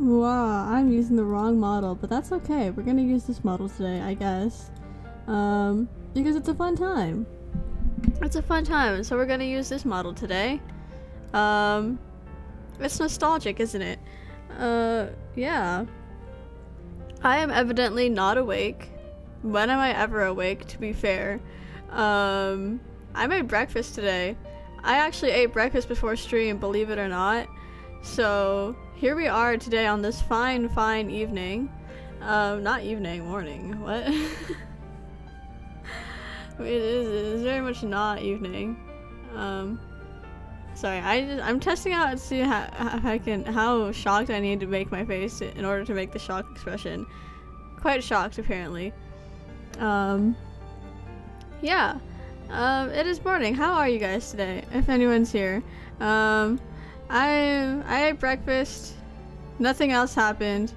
Wow, I'm using the wrong model, but that's okay. We're gonna use this model today, I guess. Because it's a fun time. It's a fun time, so we're gonna use this model today. It's nostalgic, isn't it? Yeah. I am evidently not awake. When am I ever awake, to be fair? I made breakfast today. I actually ate breakfast before stream, believe it or not. So, here we are today on this fine evening. Not evening, morning. What? It is very much not evening. Sorry, I'm testing out to see how shocked I need to make my face in order to make the shock expression. Quite shocked, apparently. Yeah. It is morning. How are you guys today? If anyone's here. I ate breakfast. Nothing else happened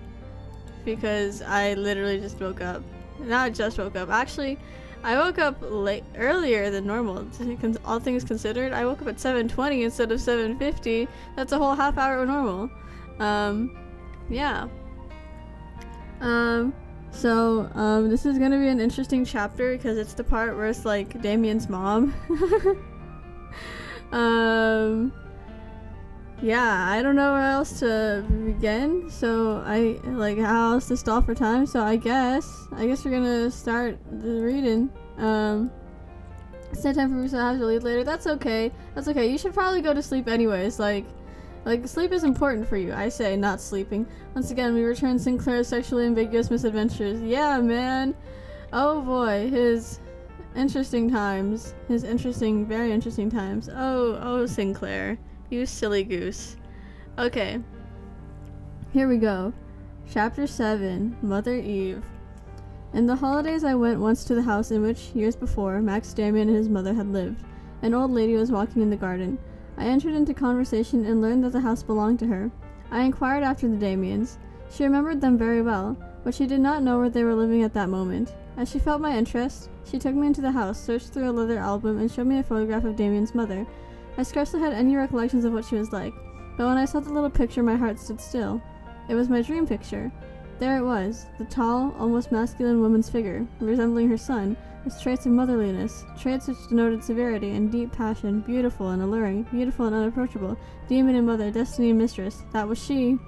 because I literally just woke up. Not just woke up. Actually, I woke up earlier than normal. All things considered, I woke up at 7:20 instead of 7:50. That's a whole half hour normal. Yeah. So, this is gonna be an interesting chapter because it's the part where it's like Damian's mom. Yeah, I don't know where else to begin, so how else to stall for time, so I guess we're gonna start the reading. It's no time for me to have to leave later. That's okay. You should probably go to sleep anyways, like sleep is important for you, I say, not sleeping. Once again, we return Sinclair's sexually ambiguous misadventures. Yeah, man. Oh boy, his interesting times. Very interesting times. Oh, Sinclair. You silly goose. Okay. Here we go. Chapter 7, Mother Eve. In the holidays, I went once to the house in which, years before, Max Damian and his mother had lived. An old lady was walking in the garden. I entered into conversation and learned that the house belonged to her. I inquired after the Damians. She remembered them very well, but she did not know where they were living at that moment. As she felt my interest, she took me into the house, searched through a leather album, and showed me a photograph of Damian's mother. I scarcely had any recollections of what she was like, but when I saw the little picture, my heart stood still. It was my dream picture. There it was, the tall, almost masculine woman's figure, resembling her son, with traits of motherliness, traits which denoted severity and deep passion, beautiful and alluring, beautiful and unapproachable, demon and mother, destiny and mistress. That was she.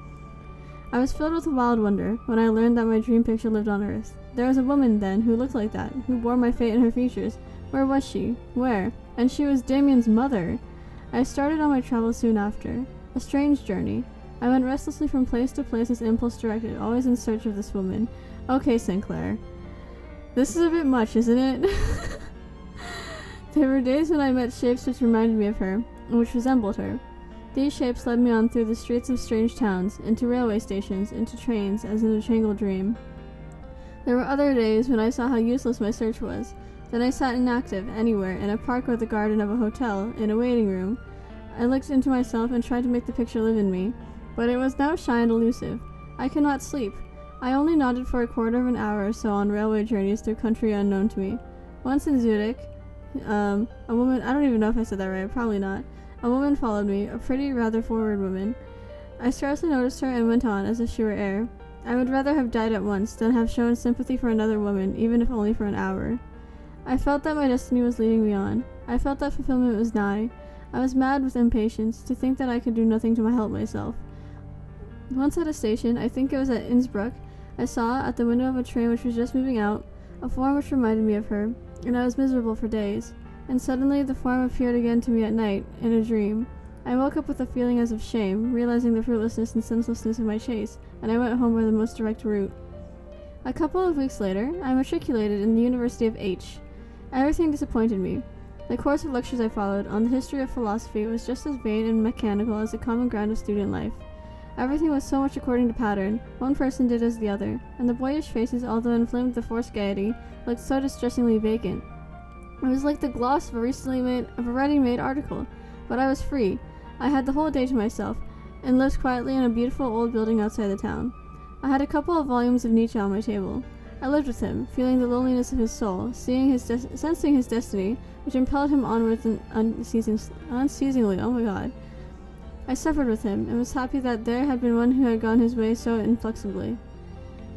I was filled with a wild wonder when I learned that my dream picture lived on Earth. There was a woman, then, who looked like that, who bore my fate in her features. Where was she? Where? And she was Damian's mother! I started on my travels soon after. A strange journey. I went restlessly from place to place as impulse directed, always in search of this woman. Okay, Sinclair. This is a bit much, isn't it? There were days when I met shapes which reminded me of her, and which resembled her. These shapes led me on through the streets of strange towns, into railway stations, into trains, as in a tangled dream. There were other days when I saw how useless my search was. Then I sat inactive, anywhere, in a park or the garden of a hotel, in a waiting room. I looked into myself and tried to make the picture live in me, but it was now shy and elusive. I could not sleep. I only nodded for a quarter of an hour or so on railway journeys through country unknown to me. Once in Zurich, a woman, I don't even know if I said that right, probably not. A woman followed me, a pretty, rather forward woman. I scarcely noticed her and went on as if she were air. I would rather have died at once than have shown sympathy for another woman, even if only for an hour. I felt that my destiny was leading me on. I felt that fulfillment was nigh. I was mad with impatience to think that I could do nothing to help myself. Once at a station, I think it was at Innsbruck, I saw, at the window of a train which was just moving out, a form which reminded me of her, and I was miserable for days. And suddenly the form appeared again to me at night, in a dream. I woke up with a feeling as of shame, realizing the fruitlessness and senselessness of my chase, and I went home by the most direct route. A couple of weeks later, I matriculated in the University of H. Everything disappointed me. The course of lectures I followed on the history of philosophy was just as vain and mechanical as the common ground of student life. Everything was so much according to pattern, one person did as the other, and the boyish faces, although inflamed with the forced gaiety, looked so distressingly vacant. It was like the gloss of a ready-made article, but I was free. I had the whole day to myself, and lived quietly in a beautiful old building outside the town. I had a couple of volumes of Nietzsche on my table. I lived with him, feeling the loneliness of his soul, sensing his destiny, which impelled him onwards unceasingly. Oh my god. I suffered with him, and was happy that there had been one who had gone his way so inflexibly.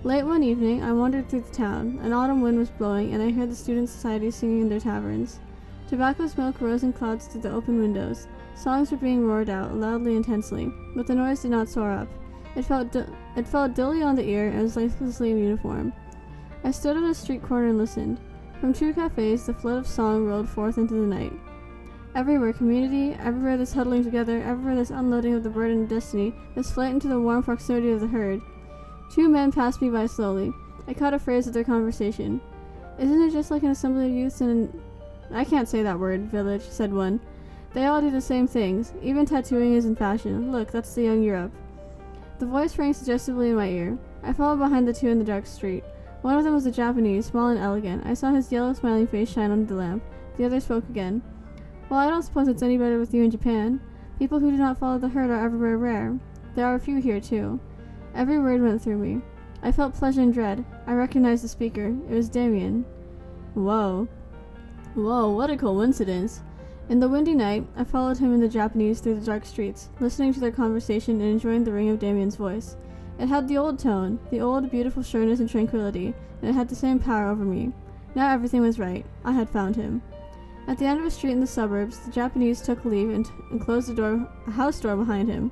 Late one evening, I wandered through the town. An autumn wind was blowing, and I heard the student society singing in their taverns. Tobacco smoke rose in clouds through the open windows. Songs were being roared out, loudly, intensely, but the noise did not soar up. It felt dully on the ear and was lifelessly uniform. I stood on a street corner and listened. From two cafes, the flood of song rolled forth into the night. Everywhere community, everywhere this huddling together, everywhere this unloading of the burden of destiny, this flight into the warm proximity of the herd. Two men passed me by slowly. I caught a phrase of their conversation. Isn't it just like an assembly of youths in an... I can't say that word, village, said one. They all do the same things. Even tattooing is in fashion. Look, that's the young Europe. The voice rang suggestively in my ear. I followed behind the two in the dark street. One of them was a Japanese, small and elegant. I saw his yellow smiling face shine under the lamp. The other spoke again. Well, I don't suppose it's any better with you in Japan. People who do not follow the herd are everywhere rare. There are a few here, too. Every word went through me. I felt pleasure and dread. I recognized the speaker. It was Damien. Whoa. Whoa, what a coincidence. In the windy night, I followed him and the Japanese through the dark streets, listening to their conversation and enjoying the ring of Damien's voice. It had the old tone, the old, beautiful sureness and tranquility, and it had the same power over me. Now everything was right. I had found him. At the end of a street in the suburbs, the Japanese took leave and closed a house door behind him.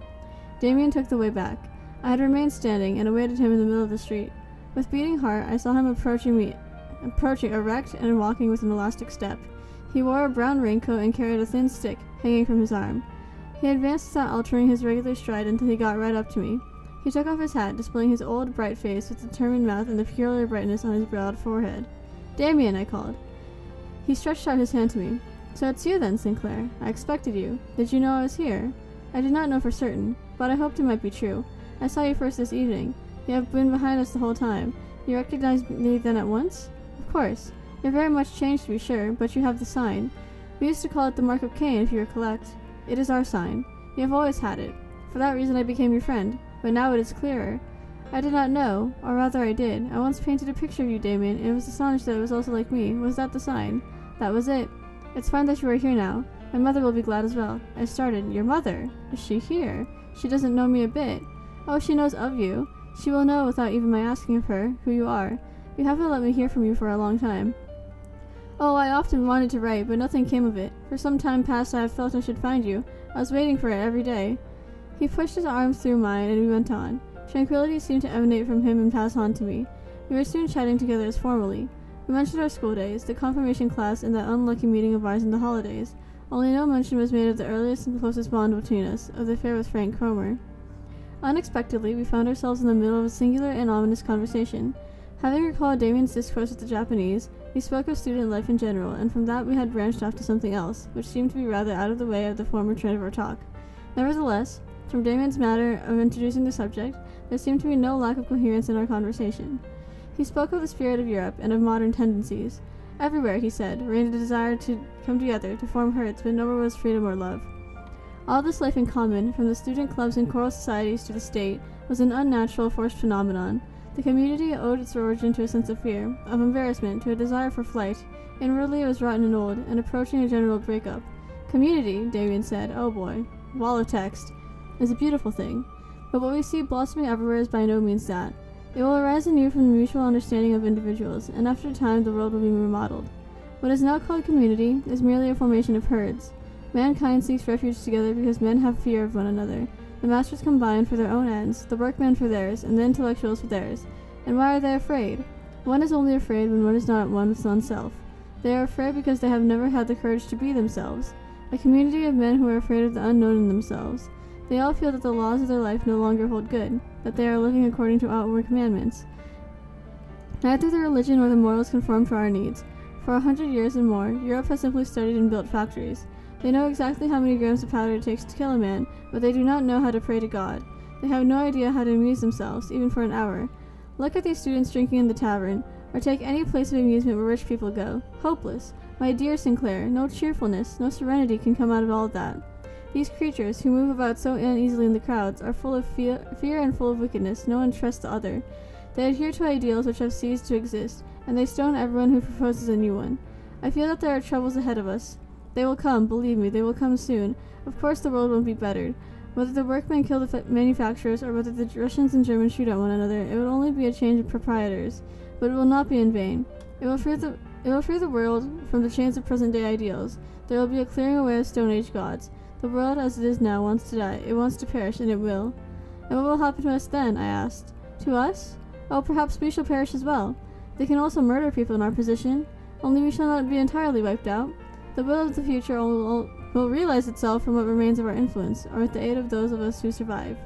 Damien took the way back. I had remained standing and awaited him in the middle of the street. With beating heart, I saw him approaching erect and walking with an elastic step. He wore a brown raincoat and carried a thin stick hanging from his arm. He advanced without altering his regular stride until he got right up to me. He took off his hat, displaying his old, bright face with a determined mouth and the peculiar brightness on his broad forehead. Damien, I called. He stretched out his hand to me. So it's you then, Sinclair. I expected you. Did you know I was here? I did not know for certain, but I hoped it might be true. I saw you first this evening. You have been behind us the whole time. You recognized me then at once? Of course. You're very much changed to be sure, but you have the sign. We used to call it the mark of Cain, if you recollect. It is our sign. You have always had it. For that reason I became your friend, but now it is clearer. I did not know, or rather I did. I once painted a picture of you, Damien, and was astonished that it was also like me. Was that the sign? That was it. It's fine that you are here now. My mother will be glad as well. I started. Your mother? Is she here? She doesn't know me a bit. Oh, she knows of you. She will know without even my asking of her who you are. You haven't let me hear from you for a long time. Oh, I often wanted to write, but nothing came of it. For some time past I have felt I should find you. I was waiting for it every day. He pushed his arm through mine, and we went on. Tranquility seemed to emanate from him and pass on to me. We were soon chatting together as formerly. We mentioned our school days, the confirmation class, and that unlucky meeting of ours in the holidays. Only no mention was made of the earliest and closest bond between us, of the affair with Frank Cromer. Unexpectedly, we found ourselves in the middle of a singular and ominous conversation. Having recalled Damien's discourse with the Japanese, we spoke of student life in general, and from that we had branched off to something else, which seemed to be rather out of the way of the former trend of our talk. Nevertheless, from Damien's manner of introducing the subject, there seemed to be no lack of coherence in our conversation. He spoke of the spirit of Europe and of modern tendencies. Everywhere, he said, reigned a desire to come together, to form herds, but nowhere was freedom or love. All this life in common, from the student clubs and choral societies to the state, was an unnatural, forced phenomenon. The community owed its origin to a sense of fear, of embarrassment, to a desire for flight. Inwardly it was rotten and old, and approaching a general breakup. Community, Damien said, oh boy, wall of text, is a beautiful thing. But what we see blossoming everywhere is by no means that. It will arise anew from the mutual understanding of individuals, and after a time the world will be remodeled. What is now called community is merely a formation of herds. Mankind seeks refuge together because men have fear of one another. The masters combine for their own ends, the workmen for theirs, and the intellectuals for theirs. And why are they afraid? One is only afraid when one is not at one with oneself. They are afraid because they have never had the courage to be themselves. A community of men who are afraid of the unknown in themselves. They all feel that the laws of their life no longer hold good, that they are living according to outward commandments. Neither the religion nor the morals conform to our needs. For 100 years and more, Europe has simply studied and built factories. They know exactly how many grams of powder it takes to kill a man, but they do not know how to pray to God. They have no idea how to amuse themselves, even for an hour. Look at these students drinking in the tavern, or take any place of amusement where rich people go. Hopeless. My dear Sinclair, no cheerfulness, no serenity can come out of all of that. These creatures, who move about so uneasily in the crowds, are full of fear and full of wickedness. No one trusts the other. They adhere to ideals which have ceased to exist, and they stone everyone who proposes a new one. I feel that there are troubles ahead of us. They will come, believe me, they will come soon. Of course the world won't be bettered. Whether the workmen kill the manufacturers or whether the Russians and Germans shoot at one another, it would only be a change of proprietors, but it will not be in vain. It will free the world from the chains of present-day ideals. There will be a clearing away of Stone Age gods. The world as it is now wants to die. It wants to perish, and it will. And what will happen to us then? I asked. To us? Oh, perhaps we shall perish as well. They can also murder people in our position. Only we shall not be entirely wiped out. The will of the future will realize itself from what remains of our influence, or with the aid of those of us who survive.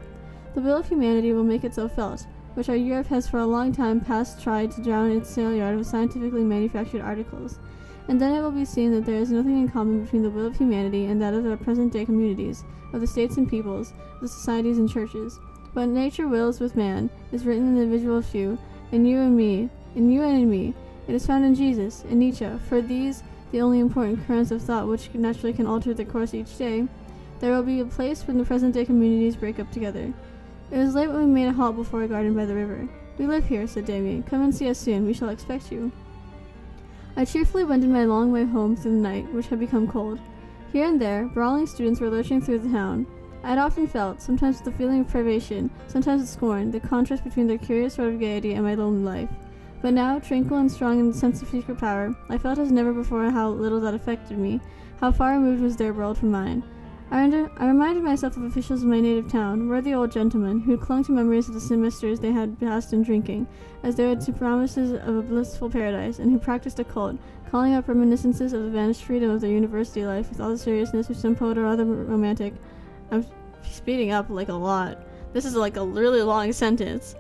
The will of humanity will make itself felt, which our Europe has for a long time past tried to drown in its sale yard of scientifically manufactured articles. And then it will be seen that there is nothing in common between the will of humanity and that of the present-day communities, of the states and peoples, of the societies and churches. What nature wills with man is written in the individual few, in you and me, in you and in me. It is found in Jesus, in Nietzsche, for these, the only important currents of thought which naturally can alter the course each day. There will be a place when the present-day communities break up together. It was late when we made a halt before a garden by the river. We live here, said Damien. Come and see us soon. We shall expect you. I cheerfully wended my long way home through the night, which had become cold. Here and there, brawling students were lurching through the town. I had often felt, sometimes with a feeling of privation, sometimes with scorn, the contrast between their curious sort of gaiety and my lonely life. But now, tranquil and strong in the sense of secret power, I felt as never before how little that affected me, how far removed was their world from mine. I reminded myself of officials of my native town, worthy old gentlemen, who clung to memories of the semesters they had passed in drinking, as they would to promises of a blissful paradise, and who practiced a cult, calling up reminiscences of the vanished freedom of their university life with all the seriousness which some poet or other romantic— I'm speeding up like a lot. This is like a really long sentence.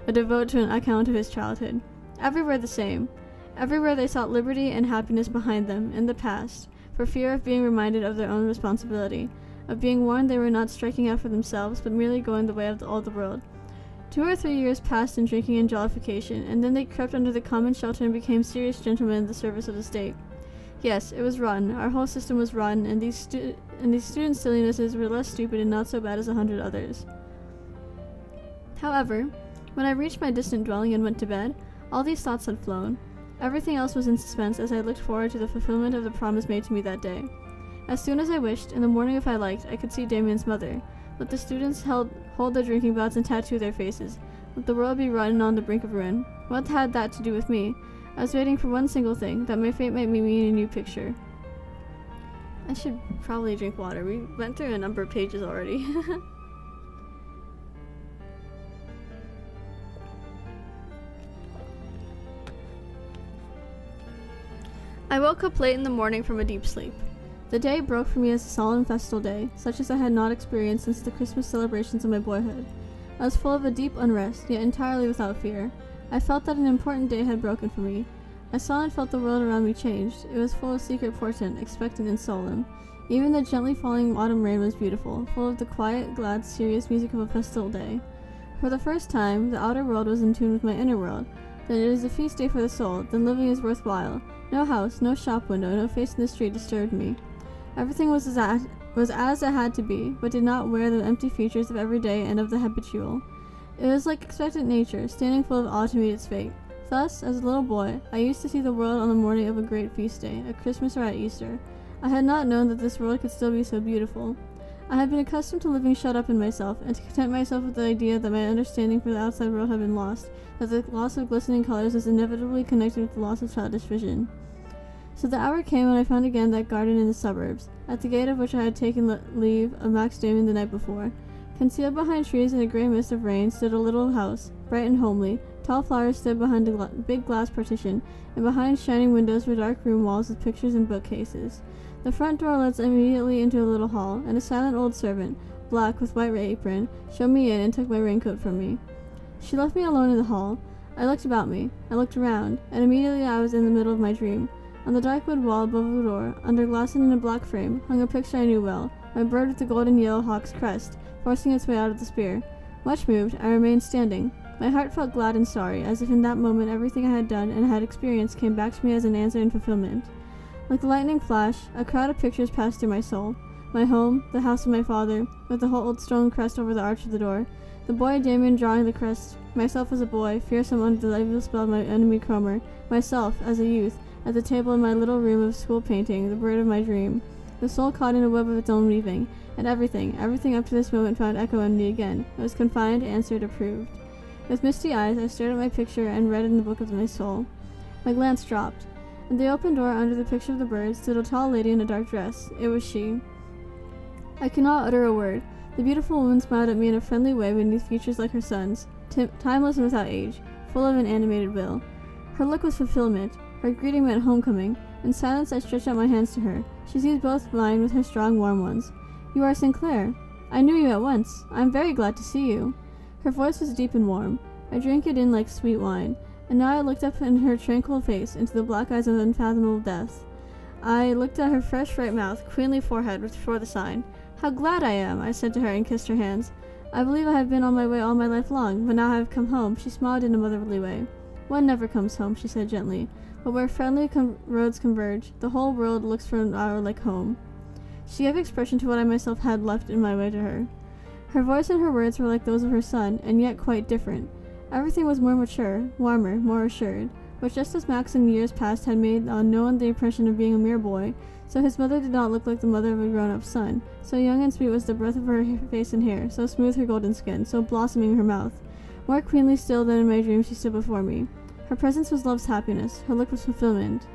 Would devote to an account of his childhood. Everywhere the same. Everywhere they sought liberty and happiness behind them, in the past, for fear of being reminded of their own responsibility, of being warned they were not striking out for themselves, but merely going the way of all the world. 2 or 3 years passed in drinking and jollification, and then they crept under the common shelter and became serious gentlemen in the service of the state. Yes, it was rotten. Our whole system was rotten, and these student sillinesses were less stupid and not so bad as 100 others. However, when I reached my distant dwelling and went to bed, all these thoughts had flown. Everything else was in suspense as I looked forward to the fulfillment of the promise made to me that day. As soon as I wished, in the morning if I liked, I could see Damien's mother. Let the students hold their drinking bouts and tattoo their faces. Let the world be rotten on the brink of ruin. What had that to do with me? I was waiting for one single thing, that my fate might meet me in a new picture. I should probably drink water. We went through a number of pages already. I woke up late in the morning from a deep sleep. The day broke for me as a solemn festal day, such as I had not experienced since the Christmas celebrations of my boyhood. I was full of a deep unrest, yet entirely without fear. I felt that an important day had broken for me. I saw and felt the world around me changed. It was full of secret portent, expectant and solemn. Even the gently falling autumn rain was beautiful, full of the quiet, glad, serious music of a festal day. For the first time, the outer world was in tune with my inner world. Then it is a feast day for the soul, then living is worthwhile. No house, no shop window, no face in the street disturbed me. Everything was as it had to be, but did not wear the empty features of everyday and of the habitual. It was like expectant nature, standing full of awe to meet its fate. Thus, as a little boy, I used to see the world on the morning of a great feast day, at Christmas or at Easter. I had not known that this world could still be so beautiful. I had been accustomed to living shut up in myself, and to content myself with the idea that my understanding for the outside world had been lost, that the loss of glistening colors was inevitably connected with the loss of childish vision. So the hour came when I found again that garden in the suburbs, at the gate of which I had taken leave of Max Damon the night before. Concealed behind trees in a grey mist of rain stood a little house, bright and homely. Tall flowers stood behind a big glass partition, and behind shining windows were dark room walls with pictures and bookcases. The front door led immediately into a little hall, and a silent old servant, black with white apron, showed me in and took my raincoat from me. She left me alone in the hall. I looked about me. I looked around, and immediately I was in the middle of my dream. On the dark wood wall above the door, under glass and in a black frame, hung a picture I knew well, my bird with the golden yellow hawk's crest, forcing its way out of the spear. Much moved, I remained standing. My heart felt glad and sorry, as if in that moment everything I had done and had experienced came back to me as an answer and fulfillment. Like a lightning flash, a crowd of pictures passed through my soul. My home, the house of my father, with the whole old stone crest over the arch of the door, the boy Damien drawing the crest, myself as a boy, fearsome under the evil spell of my enemy Cromer, myself, as a youth, at the table in my little room of school painting, the bird of my dream. the soul caught in a web of its own weaving, and everything up to this moment found echo in me again. It was confined, answered, approved. With misty eyes, I stared at my picture and read in the book of my soul. My glance dropped. At the open door under the picture of the bird stood a tall lady in a dark dress. It was she. I could not utter a word. The beautiful woman smiled at me in a friendly way beneath features like her son's, timeless and without age, full of an animated will. Her look was fulfillment. Her greeting meant homecoming. In silence, I stretched out my hands to her. She seized both mine with her strong, warm ones. "You are Sinclair. I knew you at once. I am very glad to see you." Her voice was deep and warm. I drank it in like sweet wine. And now I looked up in her tranquil face, into the black eyes of unfathomable depth. I looked at her fresh, bright mouth, queenly forehead before the sign. "How glad I am," I said to her and kissed her hands. "I believe I have been on my way all my life long, but now I have come home." She smiled in a motherly way. "One never comes home," she said gently. "But where friendly roads converge, the whole world looks for an hour like home." She gave expression to what I myself had left in my way to her. Her voice and her words were like those of her son, and yet quite different. Everything was more mature, warmer, more assured. But just as Max in years past had made on no one the impression of being a mere boy, so his mother did not look like the mother of a grown-up son. So young and sweet was the breath of her face and hair, so smooth her golden skin, so blossoming her mouth. More queenly still than in my dreams she stood before me. Her presence was love's happiness, her look was fulfillment.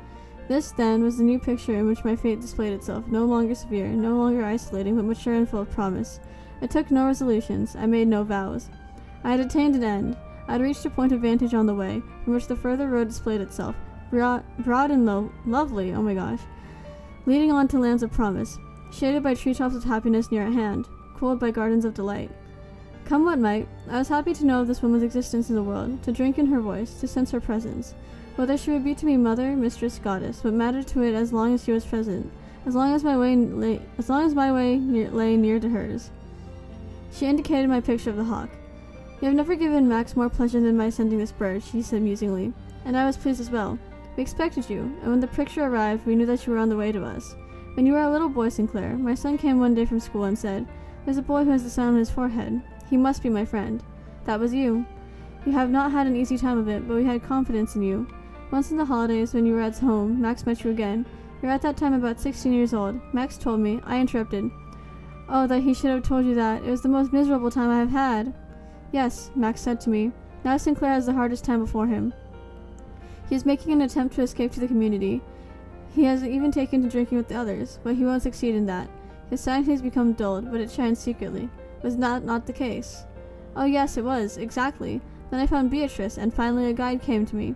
This, then, was the new picture in which my fate displayed itself, no longer severe, no longer isolating, but mature and full of promise. I took no resolutions, I made no vows. I had attained an end. I had reached a point of vantage on the way, from which the further road displayed itself, broad and lovely, oh my gosh, leading on to lands of promise, shaded by treetops of happiness near at hand, cooled by gardens of delight. Come what might, I was happy to know of this woman's existence in the world, to drink in her voice, to sense her presence. Whether she would be to me mother, mistress, goddess, what mattered to it as long as she was present, as long as my way lay near to hers. She indicated my picture of the hawk. "You have never given Max more pleasure than by sending this bird," she said musingly, "and I was pleased as well. We expected you, and when the picture arrived, we knew that you were on the way to us. When you were a little boy, Sinclair, my son came one day from school and said, 'There's a boy who has the sun on his forehead. He must be my friend.' That was you. You have not had an easy time of it, but we had confidence in you. Once in the holidays, when you were at home, Max met you again. You were at that time about 16 years old. Max told me. I interrupted. Oh, that he should have told you that. It was the most miserable time I have had." "Yes," Max said to me. "Now Sinclair has the hardest time before him. He is making an attempt to escape to the community. He has even taken to drinking with the others, but he won't succeed in that. His sanity has become dulled, but it shines secretly. Was that not the case?" "Oh yes, it was, exactly. Then I found Beatrice, and finally a guide came to me.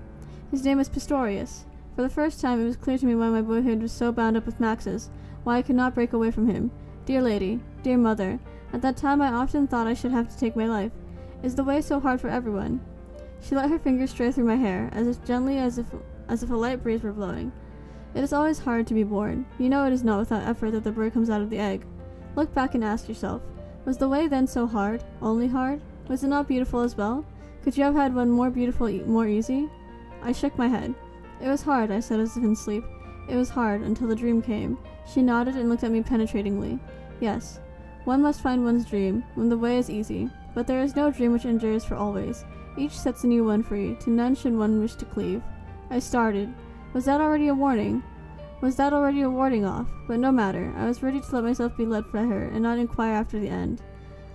His name was Pistorius. For the first time it was clear to me why my boyhood was so bound up with Max's, why I could not break away from him. Dear lady, dear mother, at that time I often thought I should have to take my life. Is the way so hard for everyone?" She let her fingers stray through my hair, as gently as if a light breeze were blowing. "It is always hard to be born. You know it is not without effort that the bird comes out of the egg. Look back and ask yourself, was the way then so hard? Only hard? Was it not beautiful as well? Could you have had one more beautiful, more easy?" I shook my head. "It was hard," I said as if in sleep. "It was hard, until the dream came." She nodded and looked at me penetratingly. "Yes, one must find one's dream, when the way is easy. But there is no dream which endures for always. Each sets a new one free, to none should one wish to cleave." I started. Was that already a warning? Was that already a warding off? But no matter, I was ready to let myself be led by her, and not inquire after the end.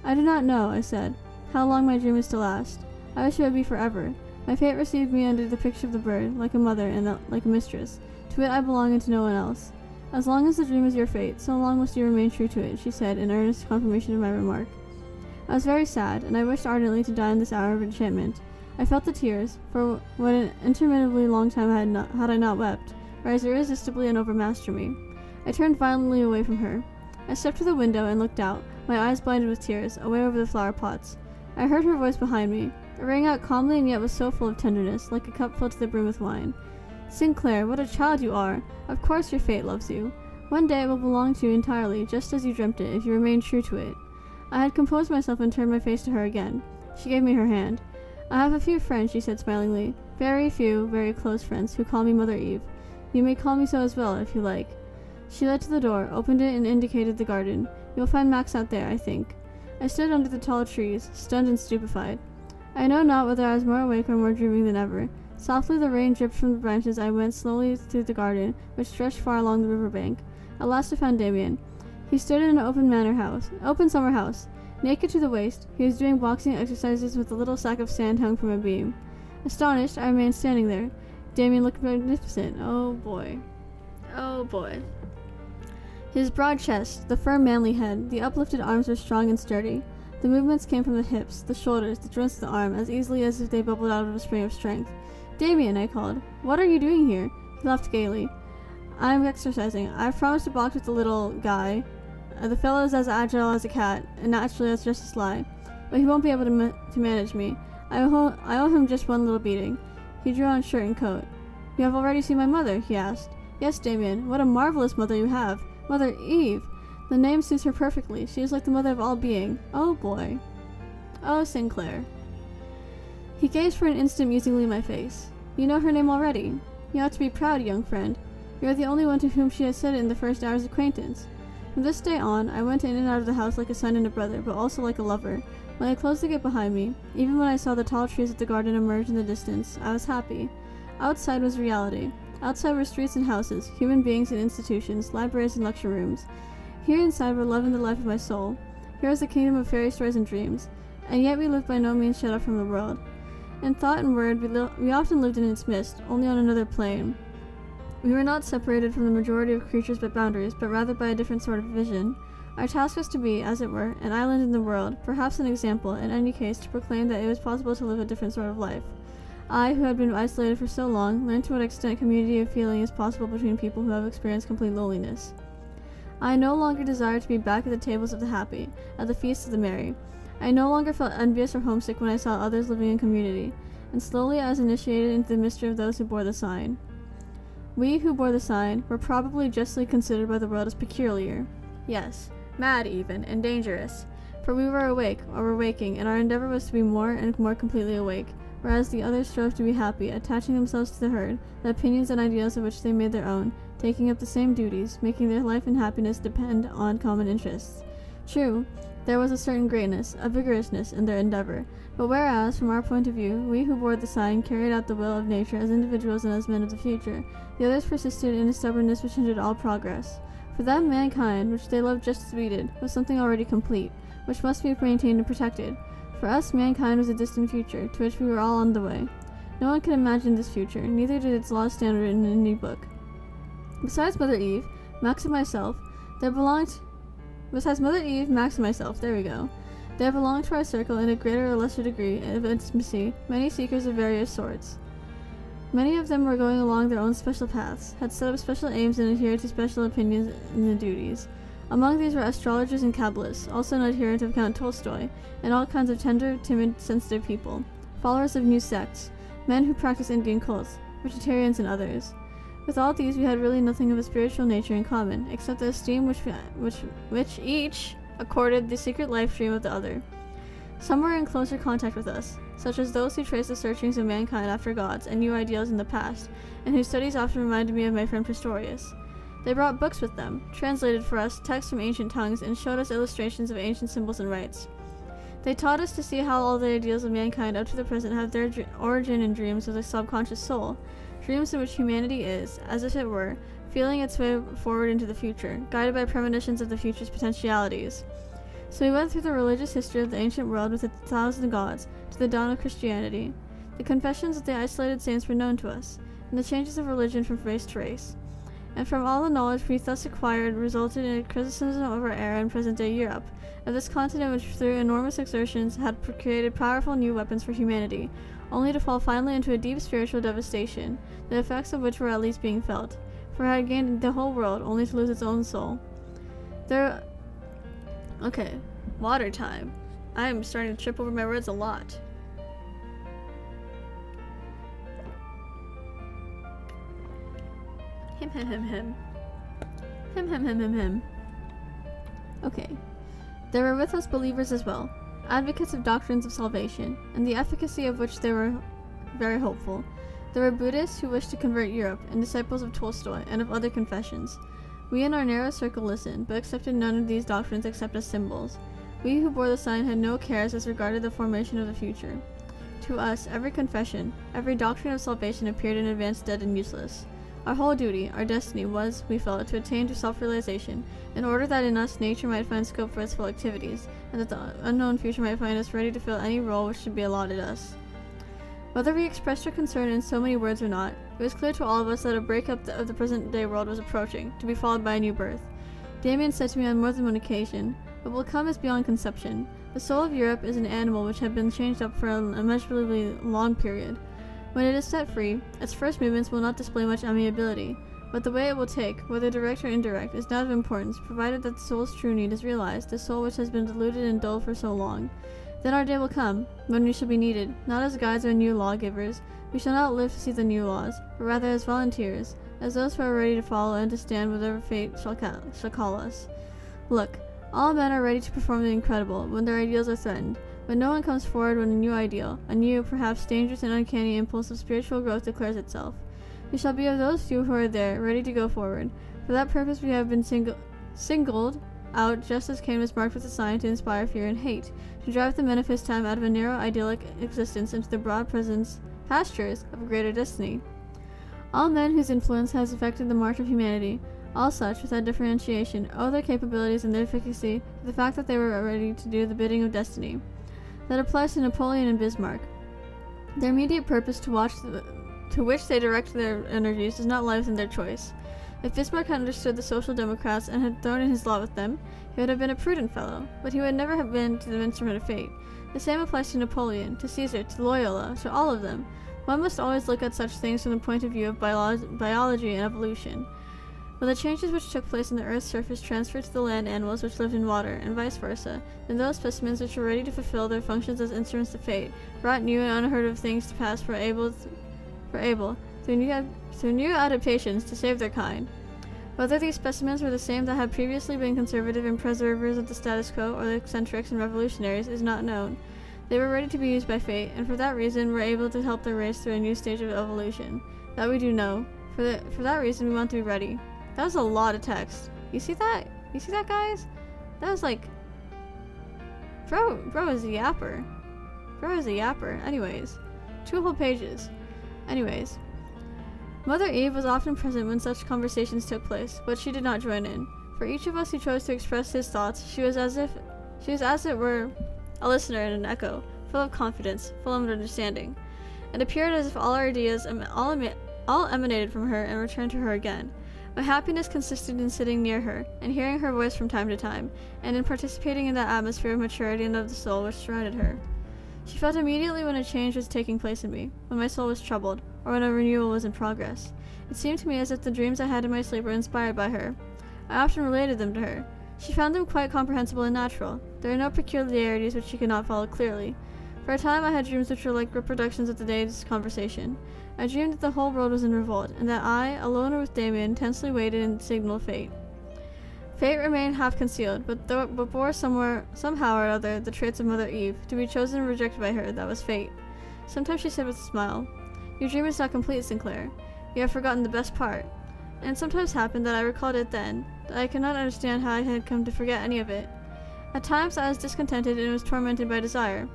"I do not know," I said, "how long my dream is to last. I wish it would be forever. My fate received me under the picture of the bird, like a mother and like a mistress. To it I belong and to no one else. As long as the dream is your fate, so long must you remain true to it," she said, in earnest confirmation of my remark. I was very sad, and I wished ardently to die in this hour of enchantment. I felt the tears, for what an interminably long time had I not wept, rise irresistibly and overmaster me. I turned violently away from her. I stepped to the window and looked out, my eyes blinded with tears, away over the flower pots. I heard her voice behind me. It rang out calmly and yet was so full of tenderness, like a cup filled to the brim with wine. "Sinclair, what a child you are! Of course your fate loves you. One day it will belong to you entirely, just as you dreamt it, if you remain true to it." I had composed myself and turned my face to her again. She gave me her hand. "I have a few friends," she said smilingly. "Very few, very close friends, who call me Mother Eve. You may call me so as well, if you like." She led to the door, opened it, and indicated the garden. "You will find Max out there, I think." I stood under the tall trees, stunned and stupefied. I know not whether I was more awake or more dreaming than ever. Softly the rain dripped from the branches. I went slowly through the garden, which stretched far along the river bank. At last I found Damien. He stood in an open summer house. Naked to the waist, he was doing boxing exercises with a little sack of sand hung from a beam. Astonished, I remained standing there. Damien looked magnificent. Oh boy. Oh boy. His broad chest, the firm manly head, the uplifted arms were strong and sturdy. The movements came from the hips, the shoulders, the joints of the arm, as easily as if they bubbled out of a spring of strength. Damien, I called. What are you doing here? He laughed gaily. I'm exercising. I've promised to box with the little guy. The fellow is as agile as a cat, and naturally as just as sly. But he won't be able to manage me. I owe him just one little beating. He drew on shirt and coat. You have already seen my mother? He asked. Yes, Damien. What a marvelous mother you have. Mother Eve. The name suits her perfectly. She is like the mother of all being. Oh boy. Oh, Sinclair. He gazed for an instant musingly in my face. You know her name already. You ought to be proud, young friend. You are the only one to whom she has said it in the first hour's acquaintance. From this day on, I went in and out of the house like a son and a brother, but also like a lover. When I closed the gate behind me, even when I saw the tall trees of the garden emerge in the distance, I was happy. Outside was reality. Outside were streets and houses, human beings and institutions, libraries and lecture rooms. Here inside were love and the life of my soul. Here was the kingdom of fairy stories and dreams. And yet we lived by no means shut off from the world. In thought and word, we often lived in its midst, only on another plane. We were not separated from the majority of creatures by boundaries, but rather by a different sort of vision. Our task was to be, as it were, an island in the world, perhaps an example, in any case, to proclaim that it was possible to live a different sort of life. I, who had been isolated for so long, learned to what extent community of feeling is possible between people who have experienced complete loneliness. I no longer desired to be back at the tables of the happy, at the feasts of the merry. I no longer felt envious or homesick when I saw others living in community, and slowly I was initiated into the mystery of those who bore the sign. We who bore the sign were probably justly considered by the world as peculiar. Yes, mad even, and dangerous. For we were awake, or were waking, and our endeavor was to be more and more completely awake, whereas the others strove to be happy, attaching themselves to the herd, the opinions and ideals of which they made their own, taking up the same duties, making their life and happiness depend on common interests. True, there was a certain greatness, a vigorousness in their endeavor, but whereas, from our point of view, we who bore the sign carried out the will of nature as individuals and as men of the future, the others persisted in a stubbornness which hindered all progress. For them, mankind, which they loved just as we did, was something already complete, which must be maintained and protected. For us, mankind was a distant future, to which we were all on the way. No one could imagine this future, neither did its laws stand written in any book. Besides Mother Eve, Max and myself, there belonged to our circle in a greater or lesser degree of intimacy many seekers of various sorts. Many of them were going along their own special paths, had set up special aims and adhered to special opinions and duties. Among these were astrologers and Kabbalists, also an adherent of Count Tolstoy, and all kinds of tender, timid, sensitive people, followers of new sects, men who practiced Indian cults, vegetarians and others. With all these we had really nothing of a spiritual nature in common, except the esteem which each accorded the secret life dream of the other. Some were in closer contact with us, such as those who traced the searchings of mankind after gods and new ideals in the past, and whose studies often reminded me of my friend Pistorius. They brought books with them, translated for us texts from ancient tongues, and showed us illustrations of ancient symbols and rites. They taught us to see how all the ideals of mankind up to the present have their origin in dreams of the subconscious soul, dreams in which humanity is, as if it were, feeling its way forward into the future, guided by premonitions of the future's potentialities. So we went through the religious history of the ancient world with its 1,000 gods, to the dawn of Christianity. The confessions of the isolated saints were known to us, and the changes of religion from race to race. And from all the knowledge we thus acquired resulted in a criticism of our era in present-day Europe, of this continent which through enormous exertions had created powerful new weapons for humanity, only to fall finally into a deep spiritual devastation, the effects of which were at least being felt, for it had gained the whole world only to lose its own soul. Okay, water time. I am starting to trip over my words a lot. Him. Okay. There were with us believers as well, advocates of doctrines of salvation, and the efficacy of which they were very hopeful. There were Buddhists who wished to convert Europe, and disciples of Tolstoy and of other confessions. We in our narrow circle listened, but accepted none of these doctrines except as symbols. We who bore the sign had no cares as regarded the formation of the future. To us, every confession, every doctrine of salvation appeared in advance dead and useless. Our whole duty, our destiny, was, we felt, to attain to self-realization, in order that in us nature might find scope for its full activities, and that the unknown future might find us ready to fill any role which should be allotted us. Whether we expressed our concern in so many words or not, it was clear to all of us that a breakup of the present-day world was approaching, to be followed by a new birth. Damien said to me on more than one occasion, "What will come is beyond conception. The soul of Europe is an animal which had been changed up for an immeasurably long period. When it is set free, its first movements will not display much amiability, but the way it will take, whether direct or indirect, is not of importance, provided that the soul's true need is realized, the soul which has been deluded and dulled for so long. Then our day will come, when we shall be needed, not as guides or new lawgivers. We shall not live to see the new laws, but rather as volunteers, as those who are ready to follow and to stand whatever fate shall call us. Look, all men are ready to perform the incredible when their ideals are threatened, but no one comes forward when a new ideal, a new, perhaps dangerous and uncanny impulse of spiritual growth declares itself. We shall be of those few who are there, ready to go forward. For that purpose we have been singled out just as Cain was marked with a sign to inspire fear and hate, to drive the men of his time out of a narrow idyllic existence into the broad pastures of a greater destiny. All men whose influence has affected the march of humanity, all such, without differentiation, owe their capabilities and their efficacy to the fact that they were ready to do the bidding of destiny. That applies to Napoleon and Bismarck. Their immediate purpose to which they direct their energies does not lie within their choice. If Bismarck had understood the Social Democrats and had thrown in his lot with them, he would have been a prudent fellow, but he would never have been the instrument of fate. The same applies to Napoleon, to Caesar, to Loyola, to all of them. One must always look at such things from the point of view of biology and evolution. When the changes which took place on the Earth's surface transferred to the land animals which lived in water, and vice versa, then those specimens which were ready to fulfill their functions as instruments of fate brought new and unheard of things to pass for able through new adaptations to save their kind. Whether these specimens were the same that had previously been conservative and preservers of the status quo, or the eccentrics and revolutionaries, is not known. They were ready to be used by fate, and for that reason were able to help their race through a new stage of evolution. That we do know. For that reason we want to be ready. That was a lot of text. You see that? You see that, guys? That was like... Bro is a yapper. Bro is a yapper. Anyways. 2 whole pages. Anyways. Mother Eve was often present when such conversations took place, but she did not join in. For each of us who chose to express his thoughts, she was as it were a listener and an echo, full of confidence, full of understanding. It appeared as if all our ideas all emanated from her and returned to her again. My happiness consisted in sitting near her, and hearing her voice from time to time, and in participating in that atmosphere of maturity and of the soul which surrounded her. She felt immediately when a change was taking place in me, when my soul was troubled, or when a renewal was in progress. It seemed to me as if the dreams I had in my sleep were inspired by her. I often related them to her. She found them quite comprehensible and natural. There are no peculiarities which she could not follow clearly. For a time I had dreams which were like reproductions of the day's conversation. I dreamed that the whole world was in revolt, and that I, alone or with Damien, tensely waited and signaled fate. Fate remained half concealed, but bore somehow or other, the traits of Mother Eve. To be chosen and rejected by her, that was fate. Sometimes she said with a smile, "Your dream is not complete, Sinclair. You have forgotten the best part." And it sometimes happened that I recalled it then, that I could not understand how I had come to forget any of it. At times I was discontented and was tormented by desire.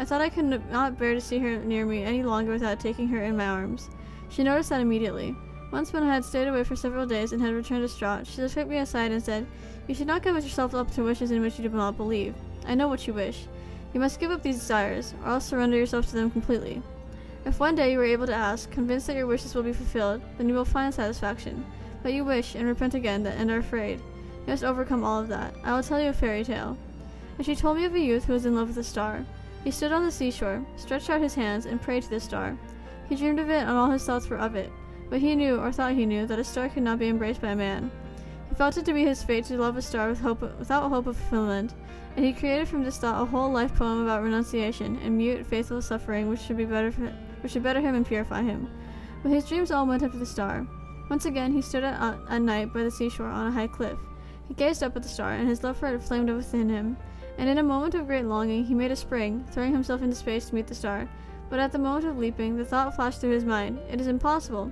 I thought I could not bear to see her near me any longer without taking her in my arms. She noticed that immediately. Once when I had stayed away for several days and had returned distraught, she took me aside and said, "You should not give yourself up to wishes in which you do not believe. I know what you wish. You must give up these desires, or else surrender yourself to them completely. If one day you are able to ask, convinced that your wishes will be fulfilled, then you will find satisfaction. But you wish, and repent again, and are afraid. You must overcome all of that. I will tell you a fairy tale." And she told me of a youth who was in love with a star. He stood on the seashore, stretched out his hands, and prayed to the star. He dreamed of it, and all his thoughts were of it. But he knew, or thought he knew, that a star could not be embraced by a man. He felt it to be his fate to love a star without hope of fulfillment, and he created from this thought a whole life poem about renunciation and mute, faithful suffering which should better him and purify him. But his dreams all went up to the star. Once again he stood at night by the seashore on a high cliff. He gazed up at the star, and his love for it flamed within him. And in a moment of great longing, he made a spring, throwing himself into space to meet the star. But at the moment of leaping, the thought flashed through his mind, "It is impossible."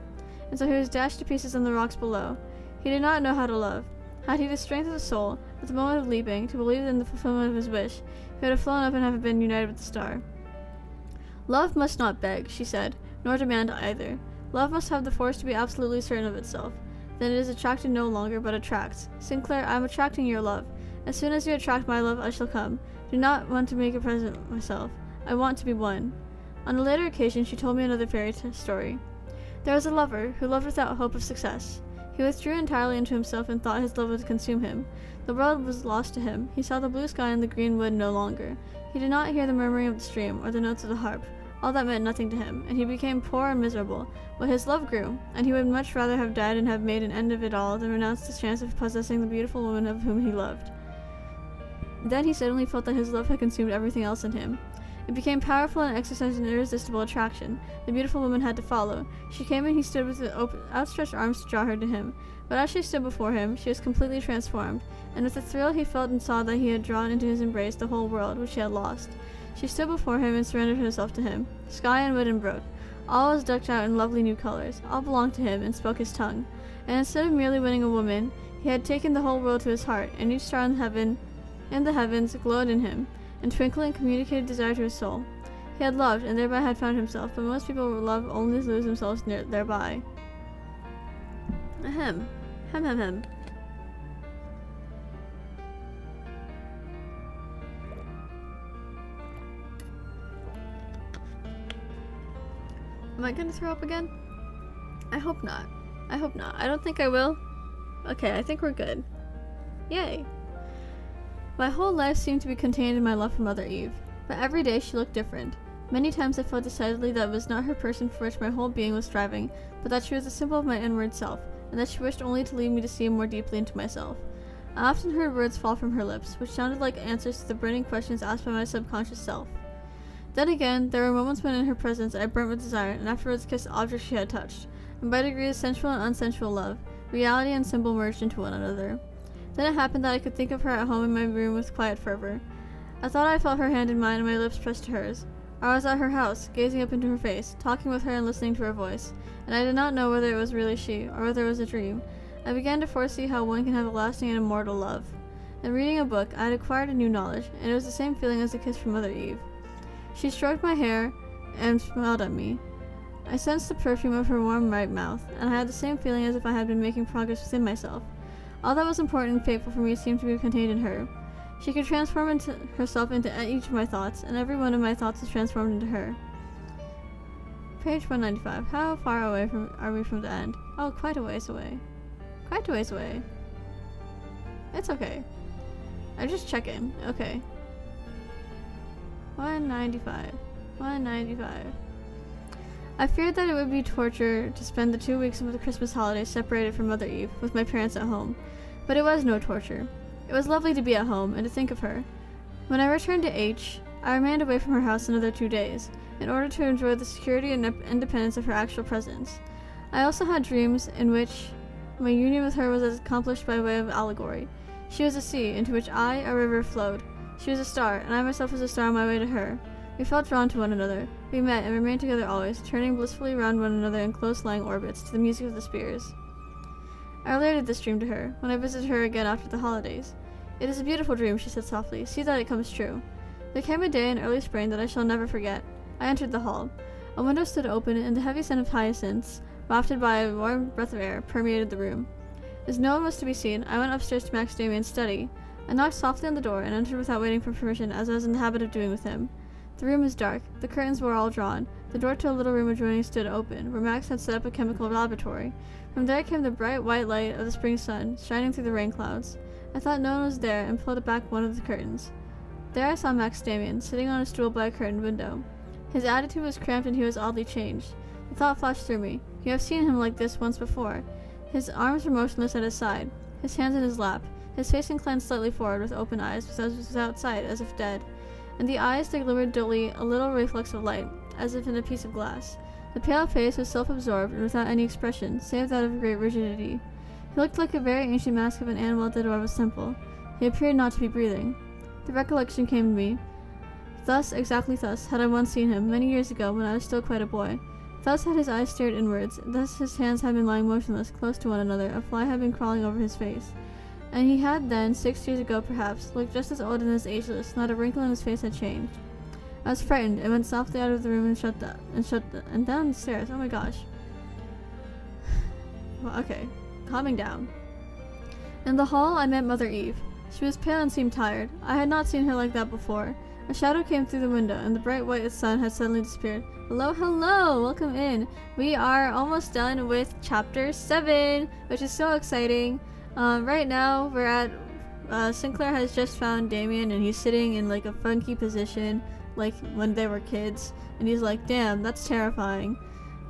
And so he was dashed to pieces on the rocks below. He did not know how to love. Had he the strength of the soul, at the moment of leaping, to believe in the fulfillment of his wish, he would have flown up and have been united with the star. "Love must not beg," she said, "nor demand either. Love must have the force to be absolutely certain of itself. Then it is attracted no longer, but attracts. Sinclair, I am attracting your love. As soon as you attract my love, I shall come. Do not want to make a present of myself. I want to be one. On a later occasion, she told me another fairy story. There was a lover who loved without hope of success. He withdrew entirely into himself and thought his love would consume him. The world was lost to him. He saw the blue sky and the green wood no longer. He did not hear the murmuring of the stream or the notes of the harp. All that meant nothing to him, and he became poor and miserable. But his love grew, and he would much rather have died and have made an end of it all than renounce the chance of possessing the beautiful woman of whom he loved. Then he suddenly felt that his love had consumed everything else in him. It became powerful and exercised an irresistible attraction. The beautiful woman had to follow. She came and he stood with outstretched arms to draw her to him. But as she stood before him, she was completely transformed, and with a thrill he felt and saw that he had drawn into his embrace the whole world, which he had lost. She stood before him and surrendered herself to him. Sky and wood and brook. All was decked out in lovely new colors. All belonged to him and spoke his tongue. And instead of merely winning a woman, he had taken the whole world to his heart, and each star in the heavens glowed in him, and twinkling communicated desire to his soul. He had loved, and thereby had found himself, but most people love only to lose themselves thereby. Ahem. Hem hem hem. Am I gonna throw up again? I hope not. I hope not. I don't think I will. Okay, I think we're good. Yay. My whole life seemed to be contained in my love for Mother Eve, but every day she looked different. Many times I felt decidedly that it was not her person for which my whole being was striving, but that she was a symbol of my inward self, and that she wished only to lead me to see more deeply into myself. I often heard words fall from her lips, which sounded like answers to the burning questions asked by my subconscious self. Then again, there were moments when in her presence I burnt with desire, and afterwards kissed the object she had touched, and by degrees sensual and unsensual love, reality and symbol merged into one another. Then it happened that I could think of her at home in my room with quiet fervor. I thought I felt her hand in mine and my lips pressed to hers. I was at her house, gazing up into her face, talking with her and listening to her voice, and I did not know whether it was really she, or whether it was a dream. I began to foresee how one can have a lasting and immortal love. In reading a book, I had acquired a new knowledge, and it was the same feeling as the kiss from Mother Eve. She stroked my hair and smiled at me. I sensed the perfume of her warm right mouth, and I had the same feeling as if I had been making progress within myself. All that was important and fateful for me seemed to be contained in her. She could transform herself into each of my thoughts, and every one of my thoughts was transformed into her. Page 195. How far away are we from the end? Oh, quite a ways away. Quite a ways away. It's okay. I just check in. Okay. 195. 195. I feared that it would be torture to spend the 2 weeks of the Christmas holidays separated from Mother Eve, with my parents at home. But it was no torture. It was lovely to be at home, and to think of her. When I returned to H, I remained away from her house another 2 days, in order to enjoy the security and independence of her actual presence. I also had dreams in which my union with her was accomplished by way of allegory. She was a sea, into which I, a river, flowed. She was a star, and I myself was a star on my way to her. We felt drawn to one another. We met and remained together always, turning blissfully round one another in close-lying orbits to the music of the spheres. I related this dream to her, when I visited her again after the holidays. It is a beautiful dream, she said softly. See that it comes true. There came a day in early spring that I shall never forget. I entered the hall. A window stood open, and the heavy scent of hyacinths, wafted by a warm breath of air, permeated the room. As no one was to be seen, I went upstairs to Max Damian's study. I knocked softly on the door and entered without waiting for permission, as I was in the habit of doing with him. The room was dark. The curtains were all drawn. The door to a little room adjoining stood open, where Max had set up a chemical laboratory. From there came the bright white light of the spring sun, shining through the rain clouds. I thought no one was there, and pulled back one of the curtains. There I saw Max Damian, sitting on a stool by a curtained window. His attitude was cramped, and he was oddly changed. The thought flashed through me. You have seen him like this once before. His arms were motionless at his side, his hands in his lap, his face inclined slightly forward with open eyes, without sight, as if dead. And the eyes that glimmered dully, a little reflex of light, as if in a piece of glass. The pale face was self-absorbed and without any expression, save that of great rigidity. He looked like a very ancient mask of an animal at the door of a temple. He appeared not to be breathing. The recollection came to me. Thus, exactly thus, had I once seen him, many years ago, when I was still quite a boy. Thus had his eyes stared inwards, thus his hands had been lying motionless, close to one another, a fly had been crawling over his face. And he had then, 6 years ago perhaps, looked just as old and as ageless, not a wrinkle in his face had changed. I was frightened, and went softly out of the room and down the stairs. Oh my gosh. Well, okay. Calming down. In the hall, I met Mother Eve. She was pale and seemed tired. I had not seen her like that before. A shadow came through the window, and the bright white sun had suddenly disappeared. Hello, hello! Welcome in. We are almost done with chapter 7, which is so exciting. Right now, we're at... Sinclair has just found Damien, and he's sitting in like a funky position, like when they were kids. And he's like, damn, that's terrifying.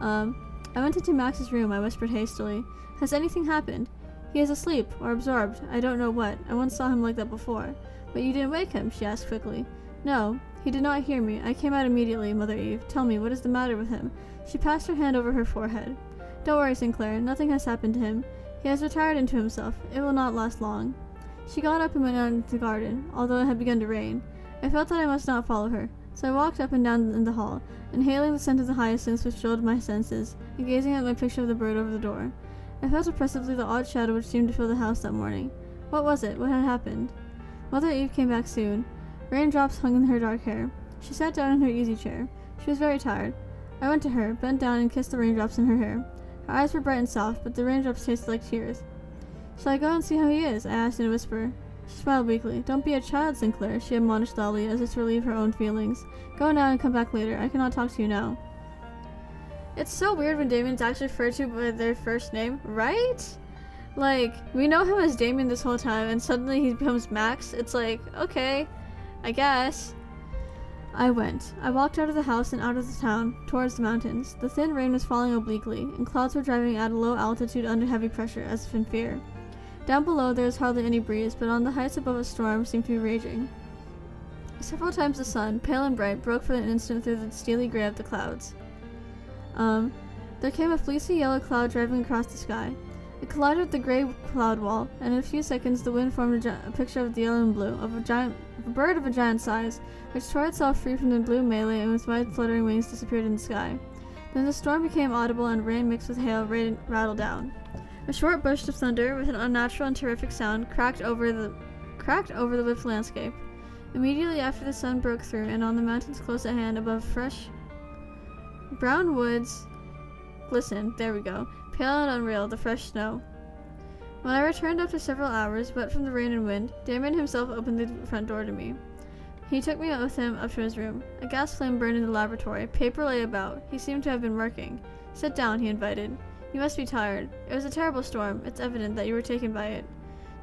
I went into Max's room, I whispered hastily. Has anything happened? He is asleep, or absorbed, I don't know what. I once saw him like that before. But you didn't wake him, she asked quickly. No, he did not hear me. I came out immediately, Mother Eve. Tell me, what is the matter with him? She passed her hand over her forehead. Don't worry, Sinclair, nothing has happened to him. He has retired into himself. It will not last long. She got up and went out into the garden, although it had begun to rain. I felt that I must not follow her, so I walked up and down in the hall, inhaling the scent of the hyacinths which filled my senses, and gazing at my picture of the bird over the door. I felt oppressively the odd shadow which seemed to fill the house that morning. What was it? What had happened? Mother Eve came back soon. Raindrops hung in her dark hair. She sat down in her easy chair. She was very tired. I went to her, bent down, and kissed the raindrops in her hair. Her eyes were bright and soft, but the raindrops tasted like tears. Shall I go and see how he is? I asked in a whisper. She smiled weakly. Don't be a child, Sinclair, she admonished loudly, as if to relieve her own feelings. Go now and come back later. I cannot talk to you now. It's so weird when Damien's actually referred to by their first name, right? Like, we know him as Damien this whole time, and suddenly he becomes Max. It's like, okay, I guess. I went. I walked out of the house and out of the town, towards the mountains. The thin rain was falling obliquely, and clouds were driving at a low altitude under heavy pressure, as if in fear. Down below there was hardly any breeze, but on the heights above a storm seemed to be raging. Several times the sun, pale and bright, broke for an instant through the steely gray of the clouds. There came a fleecy yellow cloud driving across the sky. It collided with the gray cloud wall, and in a few seconds the wind formed a picture of the yellow and blue, of a bird of a giant size, which tore itself free from the blue melee and with wide fluttering wings disappeared in the sky. Then the storm became audible and rain mixed with hail rattled down. A short burst of thunder, with an unnatural and terrific sound, cracked over the whipped landscape. Immediately after the sun broke through, and on the mountains close at hand above fresh brown woods glistened, there we go, pale and unreal, the fresh snow. When I returned after several hours, wet from the rain and wind, Damien himself opened the front door to me. He took me with him up to his room. A gas flame burned in the laboratory. Paper lay about. He seemed to have been working. Sit down, he invited. You must be tired. It was a terrible storm. It's evident that you were taken by it.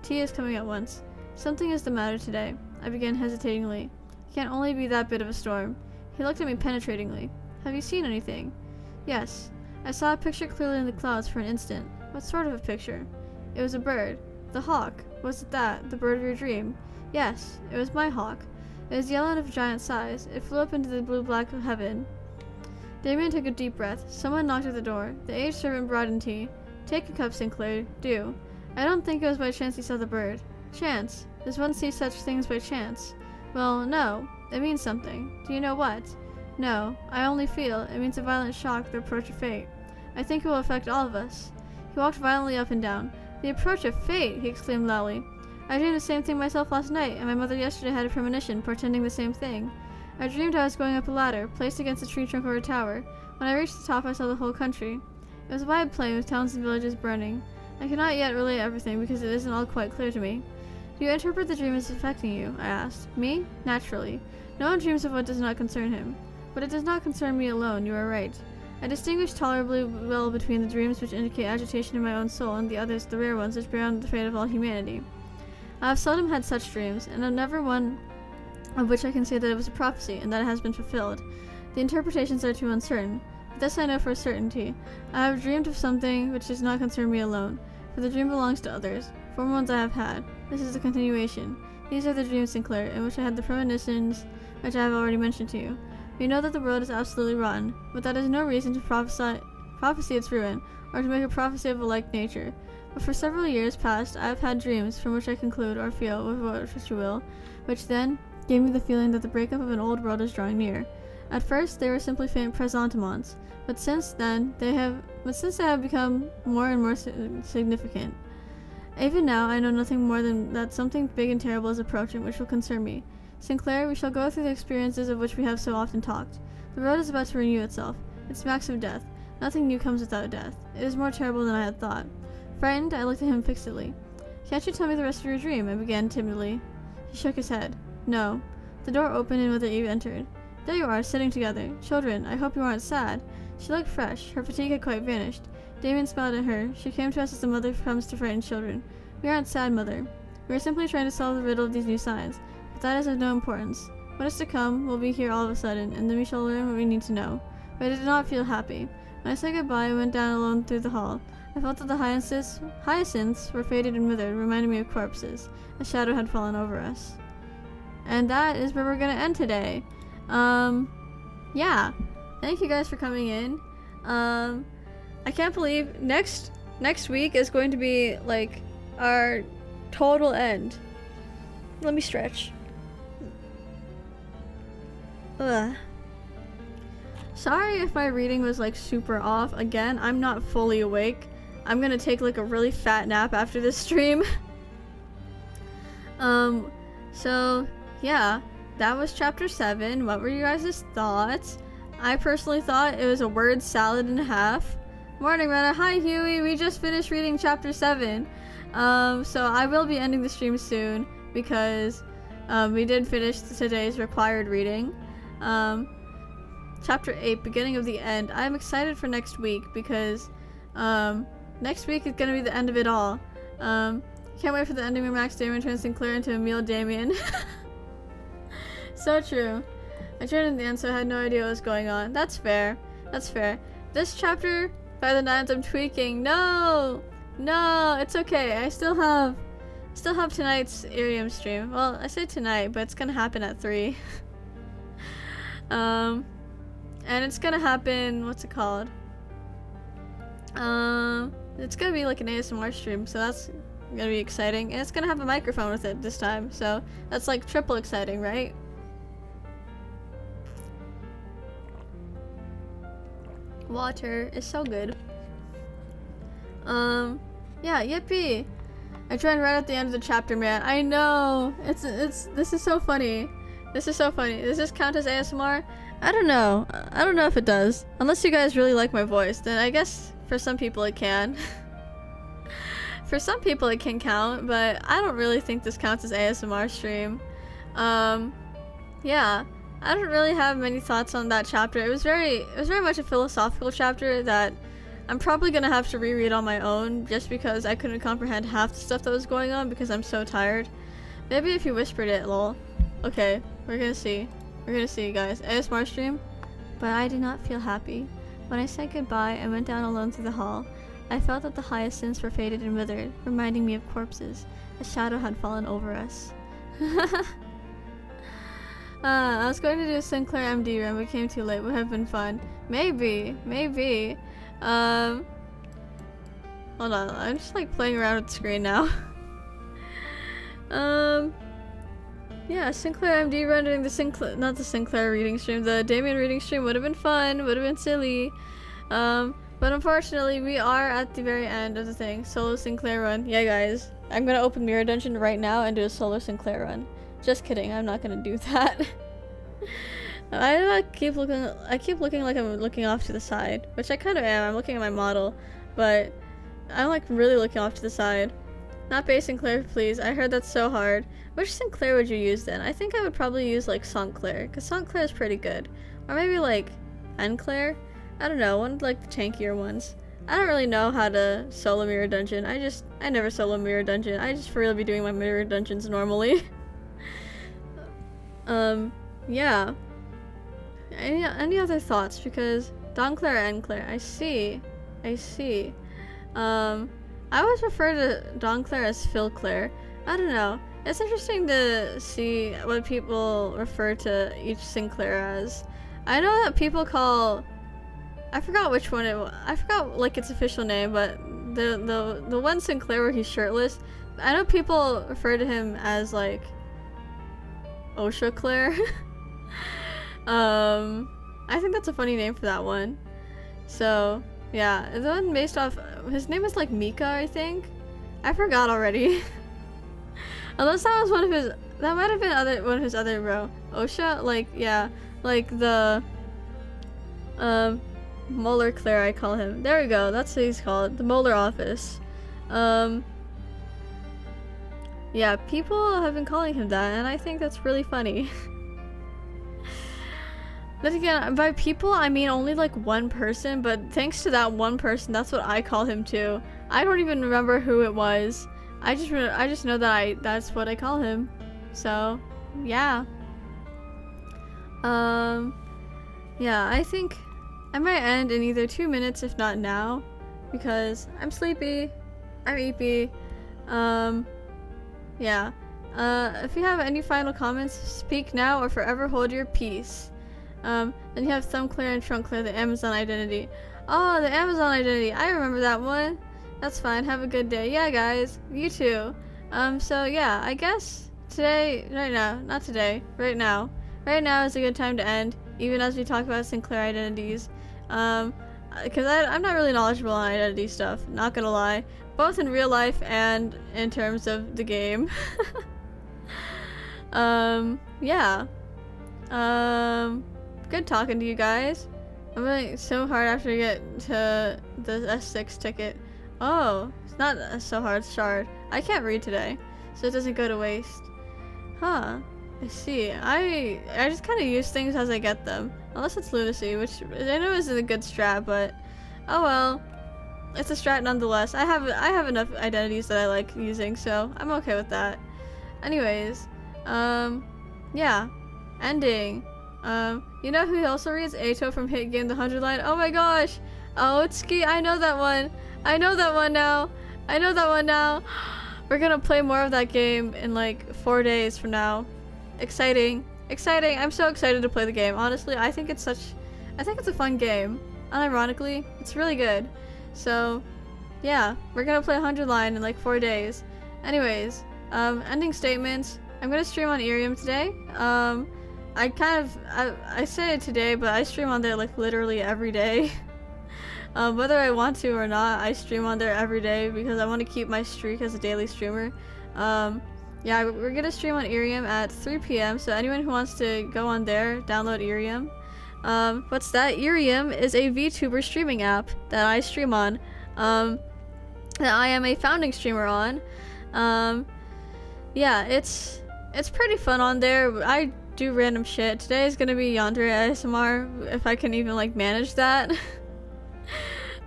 Tea is coming at once. Something is the matter today. I began hesitatingly. It can't only be that bit of a storm. He looked at me penetratingly. Have you seen anything? Yes. I saw a picture clearly in the clouds for an instant. What sort of a picture? It was a bird. The hawk. Was it that? The bird of your dream? Yes. It was my hawk. It was yellow and of giant size. It flew up into the blue-black heaven. Damien took a deep breath. Someone knocked at the door. The aged servant brought in tea. Take a cup, Sinclair. Do. I don't think it was by chance he saw the bird. Chance? Does one see such things by chance? Well, no. It means something. Do you know what? No. I only feel. It means a violent shock, the approach of fate. I think it will affect all of us. He walked violently up and down. The approach of fate! He exclaimed loudly. I dreamed the same thing myself last night, and my mother yesterday had a premonition, portending the same thing. I dreamed I was going up a ladder, placed against a tree trunk or a tower. When I reached the top, I saw the whole country. It was a wide plain with towns and villages burning. I cannot yet relate everything because it isn't all quite clear to me. Do you interpret the dream as affecting you? I asked. Me? Naturally. No one dreams of what does not concern him. But it does not concern me alone, you are right. I distinguish tolerably well between the dreams which indicate agitation in my own soul and the others, the rare ones, which bear on the fate of all humanity. I have seldom had such dreams, and never one of which I can say that it was a prophecy, and that it has been fulfilled. The interpretations are too uncertain, but this I know for a certainty. I have dreamed of something which does not concern me alone, for the dream belongs to others. Former ones I have had. This is the continuation. These are the dreams, Sinclair, in which I had the premonitions which I have already mentioned to you. We know that the world is absolutely rotten, but that is no reason to prophesy its ruin, or to make a prophecy of a like nature. But for several years past, I have had dreams from which I conclude, or feel, which you will, which then gave me the feeling that the breakup of an old world is drawing near. At first, they were simply faint pressentiments, but since they have become more and more significant. Even now, I know nothing more than that something big and terrible is approaching, which will concern me. Sinclair, we shall go through the experiences of which we have so often talked. The world is about to renew itself. It smacks of death. Nothing new comes without death. It is more terrible than I had thought. Frightened, I looked at him fixedly. Can't you tell me the rest of your dream? I began timidly. He shook his head. No. The door opened and Mother Eve entered. There you are, sitting together. Children, I hope you aren't sad. She looked fresh. Her fatigue had quite vanished. Damien smiled at her. She came to us as a mother comes to frightened children. We aren't sad, Mother. We are simply trying to solve the riddle of these new signs. But that is of no importance. What is to come will be here all of a sudden, and then we shall learn what we need to know. But I did not feel happy. When I said goodbye, I went down alone through the hall. I felt that the hyacinths were faded and withered, reminding me of corpses. A shadow had fallen over us. And that is where we're gonna end today. Yeah. Thank you guys for coming in. I can't believe next week is going to be like our total end. Let me stretch. Ugh. Sorry if my reading was like super off. Again, I'm not fully awake. I'm gonna take like a really fat nap after this stream. So yeah, that was chapter 7. What were you guys' thoughts? I personally thought it was a word salad and a half. Morning, Rena. Hi, Huey. We just finished reading chapter 7. So I will be ending the stream soon because we did finish today's required reading. Chapter 8, beginning of the end. I'm excited for next week because next week is gonna be the end of it all. Can't wait for the ending where Max Damien turns Sinclair into Emil Damien. So true. I turned in the end, so I had no idea what was going on. That's fair. That's fair. This chapter, by the 9th, I'm tweaking. No! No, it's okay. I still have tonight's Irium stream. Well, I say tonight, but it's gonna happen at 3. And it's gonna happen, what's it called? It's gonna be like an ASMR stream, so that's gonna be exciting. And it's gonna have a microphone with it this time, so that's like triple exciting, right? Water is so good. Yeah, yippee! I tried right at the end of the chapter, man. I know! This is so funny. This is so funny. Does this count as ASMR? I don't know. I don't know if it does. Unless you guys really like my voice, then I guess for some people it can. For some people it can count, but I don't really think this counts as ASMR stream. Yeah. I don't really have many thoughts on that chapter. It was very much a philosophical chapter that I'm probably gonna have to reread on my own just because I couldn't comprehend half the stuff that was going on because I'm so tired. Maybe if you whispered it, lol. Okay, we're gonna see. We're gonna see, guys. ASMR stream. But I did not feel happy. When I said goodbye and went down alone through the hall, I felt that the hyacinths were faded and withered, reminding me of corpses. A shadow had fallen over us. I was going to do a Sinclair MD run, but came too late. Would have been fun. Maybe. Hold on. I'm just like playing around with the screen now. Yeah, Sinclair MD run during the not the Sinclair reading stream, the Damien reading stream would have been fun. Would have been silly. But unfortunately, we are at the very end of the thing. Solo Sinclair run. Yeah, guys. I'm gonna open Mirror Dungeon right now and do a solo Sinclair run. Just kidding, I'm not gonna do that. I keep looking like I'm looking off to the side, which I kind of am. I'm looking at my model, but I'm like really looking off to the side. Not base Sinclair, please. I heard that's so hard. Which Sinclair would you use then? I think I would probably use like Sinclair, because Sinclair is pretty good. Or maybe like Enclair? I don't know, one of like the tankier ones. I don't really know how to solo Mirror Dungeon. I never solo Mirror Dungeon. I just for real be doing my Mirror Dungeons normally. Yeah. Any other thoughts? Because Donclair and Enclair, I see. I always refer to Donclair as Philclair. I don't know. It's interesting to see what people refer to each Sinclair as. I know that people call, I forgot which one I forgot like its official name, but the one Sinclair where he's shirtless, I know people refer to him as like Osha Claire. I think that's a funny name for that one. So yeah, the one based off, his name is like Mika, I think. I forgot already. Unless that was one of his, that might have been one of his other bro. Osha, like yeah, like the Molar Claire, I call him. There we go. That's what he's called. The Molar Office. Yeah, people have been calling him that, and I think that's really funny. But again, by people, I mean only like one person, but thanks to that one person, that's what I call him too. I don't even remember who it was. I just know that that's what I call him. So, yeah. Yeah, I think I might end in either 2 minutes, if not now, because I'm sleepy, I'm eepy. Yeah. If you have any final comments, speak now or forever hold your peace. Then you have Thumb Clear and Trunk Clear, the Amazon identity. Oh, the Amazon identity. I remember that one. That's fine. Have a good day. Yeah, guys. You too. So yeah, I guess today, right now, not today, right now. Right now is a good time to end, even as we talk about Sinclair identities. Because I'm not really knowledgeable on identity stuff, not gonna lie. Both in real life and in terms of the game. Yeah. Good talking to you guys. I'm going so hard after I get to the S6 ticket. Oh, it's not so hard, it's hard. I can't read today, so it doesn't go to waste. Huh. I see. I just kind of use things as I get them. Unless it's lunacy, which I know isn't a good strat, but oh well. It's a strat nonetheless. I have enough identities that I like using, so I'm okay with that. Anyways, yeah. Ending. You know who also reads? Ato from Hit Game the 100 line. Oh my gosh! Oh, Otsuki, I know that one. I know that one now. I know that one now. We're gonna play more of that game in like 4 days from now. Exciting. Exciting. I'm so excited to play the game. Honestly, I think it's a fun game. Unironically, it's really good. So, yeah, we're gonna play 100 line in like 4 days. Anyways, ending statements. I'm gonna stream on Irium today. I say it today, but I stream on there like literally every day. Whether I want to or not, I stream on there every day because I want to keep my streak as a daily streamer. Yeah, we're gonna stream on Irium at 3 p.m. So anyone who wants to go on there, download Irium. What's that? Irium is a VTuber streaming app that I stream on. That I am a founding streamer on. Yeah, it's pretty fun on there. I do random shit. Today is gonna be Yandere ASMR, if I can even like manage that.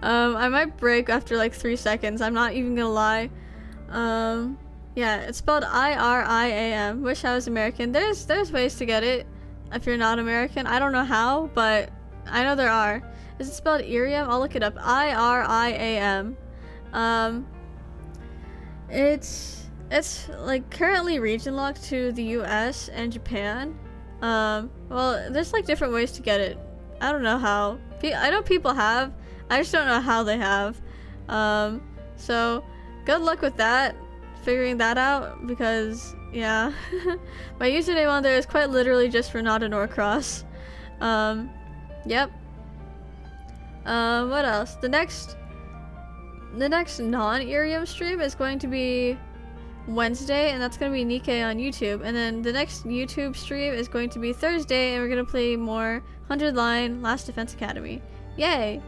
I might break after like 3 seconds. I'm not even gonna lie. Yeah, it's spelled IRIAM. Wish I was American. There's ways to get it if you're not American. I don't know how, but I know there are. Is it spelled Irium? I'll look it up. IRIAM. It's like currently region locked to the US and Japan. Well, there's like different ways to get it. I don't know how. I know people have. I just don't know how they have. So good luck with that. Figuring that out, because yeah. My username on there is quite literally just for not a Norcross. Yep. What else? The next non-Irium stream is going to be Wednesday, and that's going to be Nikkei on YouTube. And then the next YouTube stream is going to be Thursday, and we're going to play more 100 line Last Defense Academy. Yay!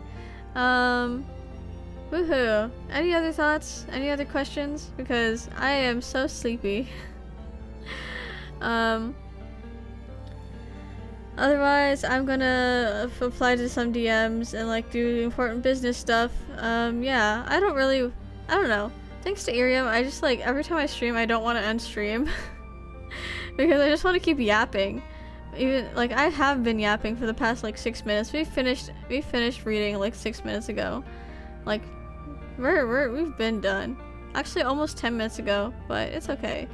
Woohoo! Any other thoughts? Any other questions? Because I am so sleepy. Otherwise, I'm gonna reply to some DMs and like do important business stuff. Yeah, I don't know. Thanks to Irium, I just like, every time I stream, I don't want to end stream. Because I just want to keep yapping. Even, like, I have been yapping for the past like 6 minutes. We finished reading like 6 minutes ago. Like, we've been done. Actually, almost 10 minutes ago, but it's okay.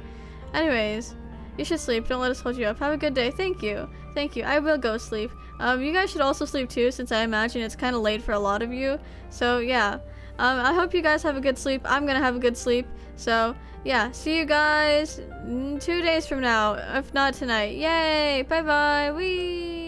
Anyways, you should sleep. Don't let us hold you up. Have a good day. Thank you. Thank you. I will go sleep. You guys should also sleep too, since I imagine it's kind of late for a lot of you. So yeah. I hope you guys have a good sleep. I'm gonna have a good sleep. So yeah, see you guys 2 days from now, if not tonight. Yay! Bye bye. Wee.